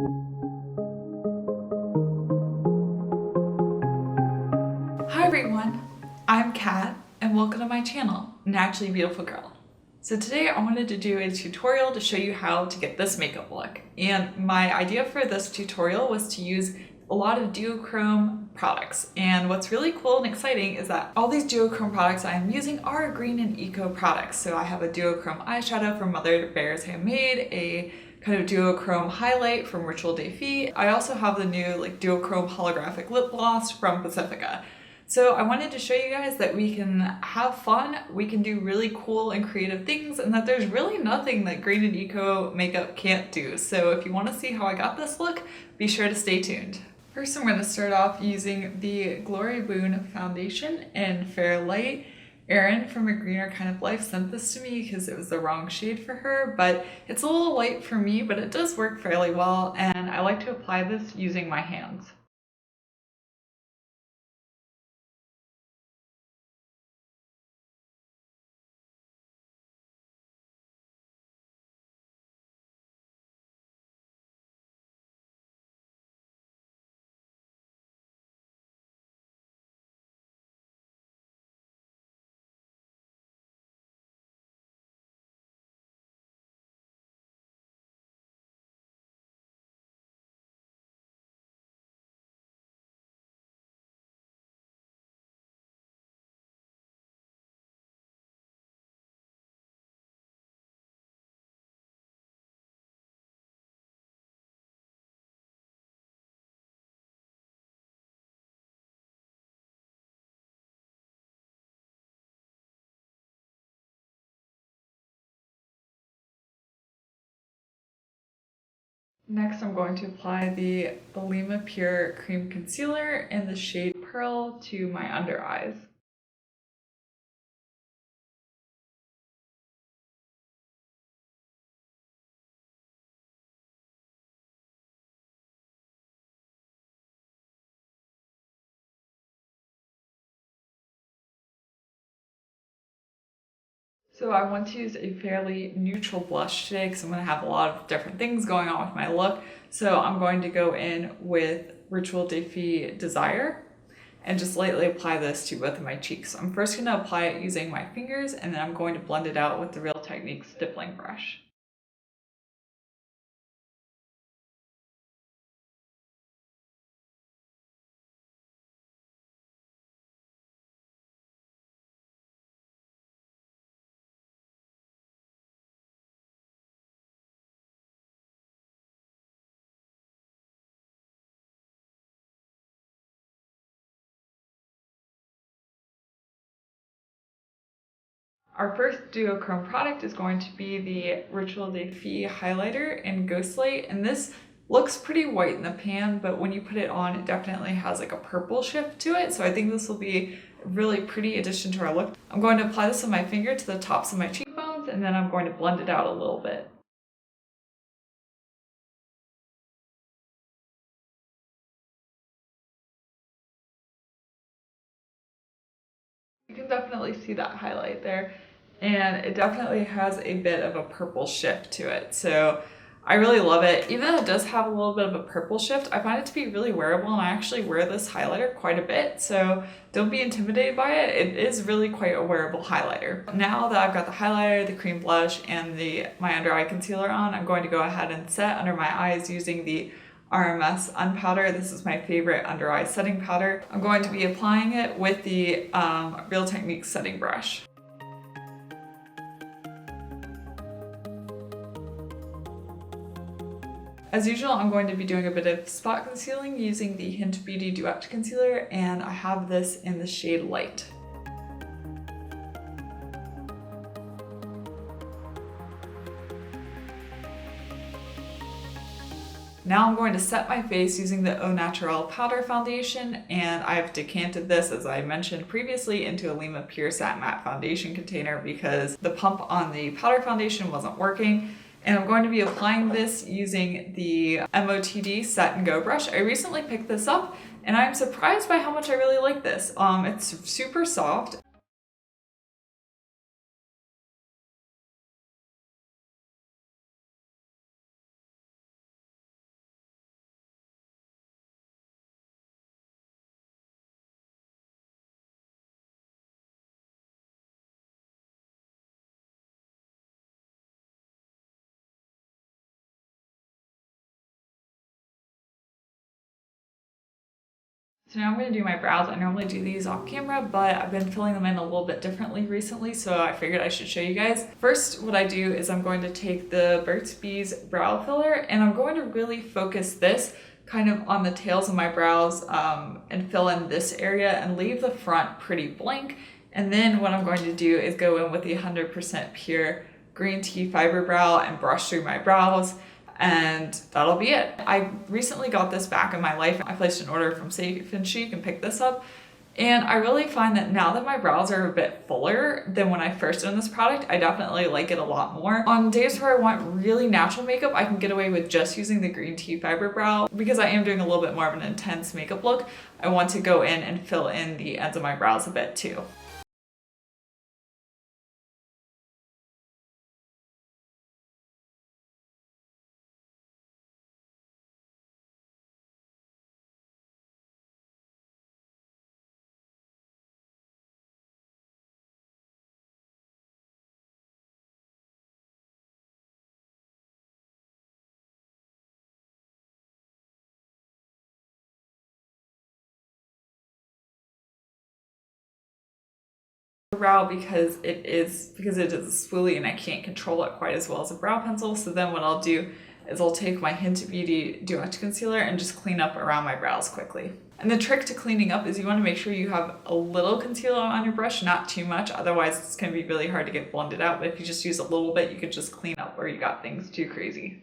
Hi everyone, I'm Kat and welcome to my channel, Naturally Beautiful Girl. So today I wanted to do a tutorial to show you how to get this makeup look. And my idea for this tutorial was to use a lot of Duochrome products. And what's really cool and exciting is that all these Duochrome products I am using are green and eco products. So I have a Duochrome eyeshadow from Mother Bear's Handmade, a kind of duochrome highlight from Ritual de Fille. I also have the new duochrome holographic lip gloss from Pacifica. So I wanted to show you guys that we can have fun, we can do really cool and creative things, and that there's really nothing that green and eco makeup can't do. So if you want to see how I got this look, be sure to stay tuned. First, I'm going to start off using the Glory Boon foundation in Fair Light. Erin from A Greener Kind of Life sent this to me because it was the wrong shade for her, but it's a little light for me, but it does work fairly well, and I like to apply this using my hands. Next, I'm going to apply the Olema Pure Cream Concealer in the shade Pearl to my under eyes. So I want to use a fairly neutral blush today because I'm going to have a lot of different things going on with my look. So I'm going to go in with Ritual de Fille Desire and just lightly apply this to both of my cheeks. So I'm first going to apply it using my fingers, and then I'm going to blend it out with the Real Techniques stippling brush. Our first duochrome product is going to be the Ritual de Fille highlighter in Ghostlight, and this looks pretty white in the pan, but when you put it on, it definitely has like a purple shift to it, so I think this will be a really pretty addition to our look. I'm going to apply this with my finger to the tops of my cheekbones, and then I'm going to blend it out a little bit. You can definitely see that highlight there, and it definitely has a bit of a purple shift to it. So I really love it. Even though it does have a little bit of a purple shift, I find it to be really wearable, and I actually wear this highlighter quite a bit, so don't be intimidated by it. It is really quite a wearable highlighter. Now that I've got the highlighter, the cream blush, and my under eye concealer on, I'm going to go ahead and set under my eyes using the RMS Unpowder. This is my favorite under eye setting powder. I'm going to be applying it with the Real Techniques setting brush. As usual, I'm going to be doing a bit of spot concealing using the Hint Beauty Duet Concealer, and I have this in the shade Light. Now I'm going to set my face using the Au Naturel Powder Foundation, and I've decanted this, as I mentioned previously, into a Olema Pure Satin Matte Foundation container because the pump on the powder foundation wasn't working. And I'm going to be applying this using the MOTD Set and Go brush. I recently picked this up, and I'm surprised by how much I really like this. It's super soft. So now I'm going to do my brows. I normally do these off camera, but I've been filling them in a little bit differently recently, so I figured I should show you guys. First, what I do is I'm going to take the Burt's Bees brow filler, and I'm going to really focus this kind of on the tails of my brows and fill in this area and leave the front pretty blank. And then what I'm going to do is go in with the 100% pure green tea fiber brow and brush through my brows, and that'll be it. I recently got this back in my life. I placed an order from Safe and Chic and picked this up. And I really find that now that my brows are a bit fuller than when I first owned this product, I definitely like it a lot more. On days where I want really natural makeup, I can get away with just using the green tea fiber brow. Because I am doing a little bit more of an intense makeup look, I want to go in and fill in the ends of my brows a bit too. Brow because it is a spoolie and I can't control it quite as well as a brow pencil. So then what I'll do is I'll take my Hint Beauty Duochrome concealer and just clean up around my brows quickly. And the trick to cleaning up is you want to make sure you have a little concealer on your brush, not too much, otherwise it's going to be really hard to get blended out. But if you just use a little bit, you could just clean up where you got things too crazy.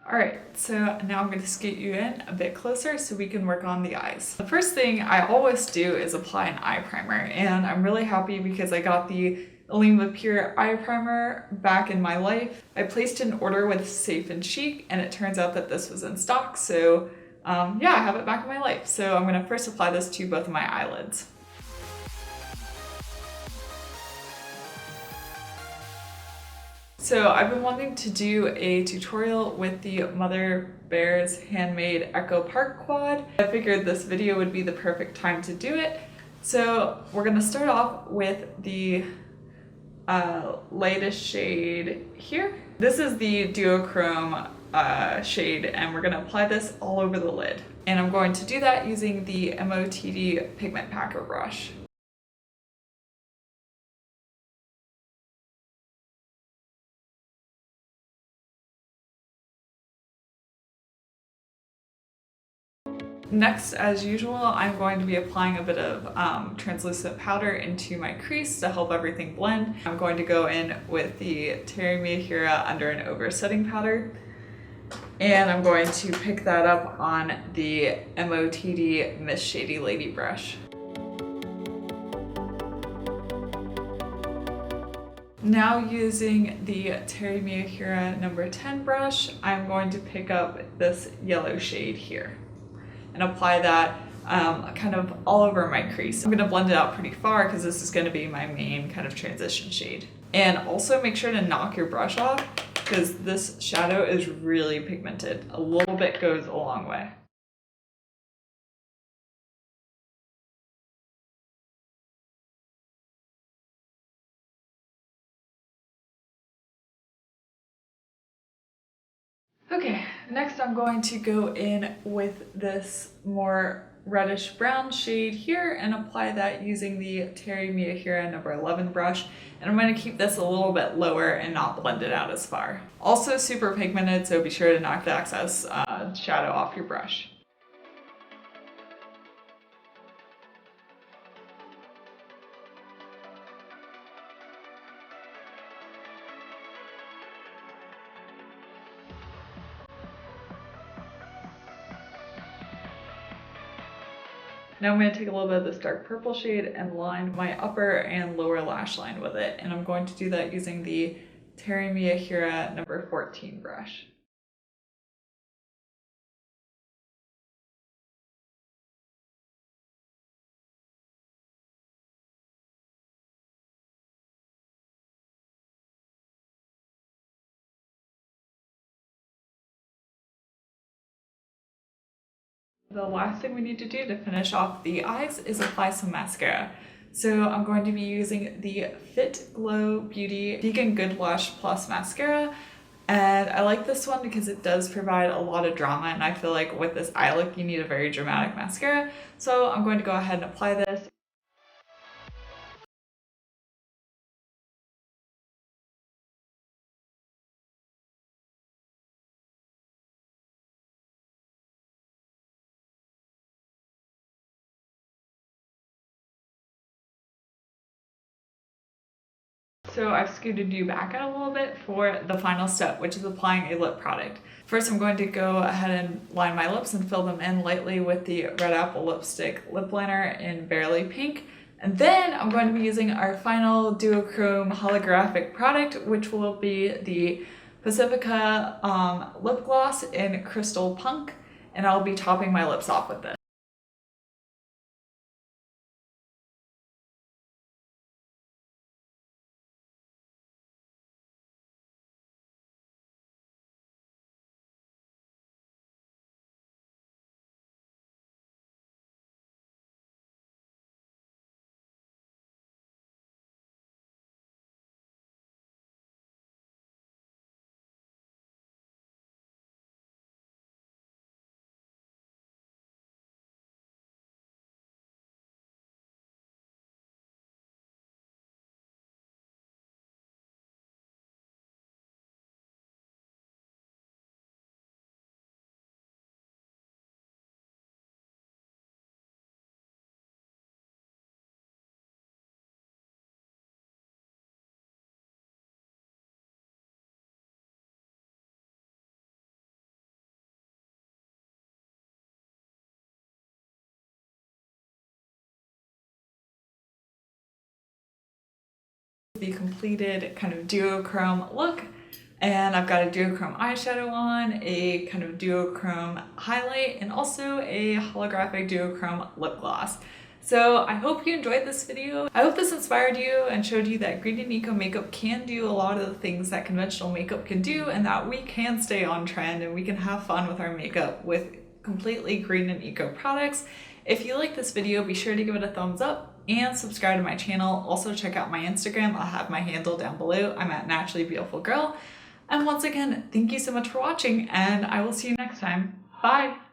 Alright, so now I'm going to scoot you in a bit closer so we can work on the eyes. The first thing I always do is apply an eye primer, and I'm really happy because I got the Alima Pure eye primer back in my life. I placed an order with Safe and Chic, and it turns out that this was in stock, so yeah, I have it back in my life. So I'm going to first apply this to both of my eyelids. So I've been wanting to do a tutorial with the Mother Bear's Handmade Echo Park Quad. I figured this video would be the perfect time to do it. So we're gonna start off with the lightest shade here. This is the Duochrome shade, and we're gonna apply this all over the lid. And I'm going to do that using the MOTD Pigment Packer brush. Next, as usual, I'm going to be applying a bit of translucent powder into my crease to help everything blend. I'm going to go in with the Terry Miyahira under and over setting powder, and I'm going to pick that up on the MOTD Miss Shady Lady brush. Now using the Terry Miyahira number 10 brush, I'm going to pick up this yellow shade here and apply that kind of all over my crease. I'm gonna blend it out pretty far because this is gonna be my main kind of transition shade. And also make sure to knock your brush off because this shadow is really pigmented. A little bit goes a long way. Okay, next I'm going to go in with this more reddish brown shade here and apply that using the Terry Miyahira number 11 brush. And I'm going to keep this a little bit lower and not blend it out as far. Also super pigmented, so be sure to knock the excess shadow off your brush. Now I'm going to take a little bit of this dark purple shade and line my upper and lower lash line with it. And I'm going to do that using the Terry Miyahira number 14 brush. The last thing we need to do to finish off the eyes is apply some mascara. So I'm going to be using the Fit Glow Beauty Vegan Good Blush Plus Mascara. And I like this one because it does provide a lot of drama, and I feel like with this eye look you need a very dramatic mascara. So I'm going to go ahead and apply this. So I've scooted you back out a little bit for the final step, which is applying a lip product. First, I'm going to go ahead and line my lips and fill them in lightly with the Red Apple Lipstick Lip Liner in Barely Pink. And then I'm going to be using our final Duochrome holographic product, which will be the Pacifica Lip Gloss in Crystal Punk. And I'll be topping my lips off with this. The completed kind of duochrome look, and I've got a duochrome eyeshadow on, a kind of duochrome highlight, and also a holographic duochrome lip gloss. So I hope you enjoyed this video. I hope this inspired you and showed you that green and eco makeup can do a lot of the things that conventional makeup can do, and that we can stay on trend and we can have fun with our makeup with completely green and eco products. If you like this video, be sure to give it a thumbs up and subscribe to my channel. Also check out my Instagram. I'll have my handle down below. I'm at naturallybeautifulgirl. And once again, thank you so much for watching, and I will see you next time. Bye!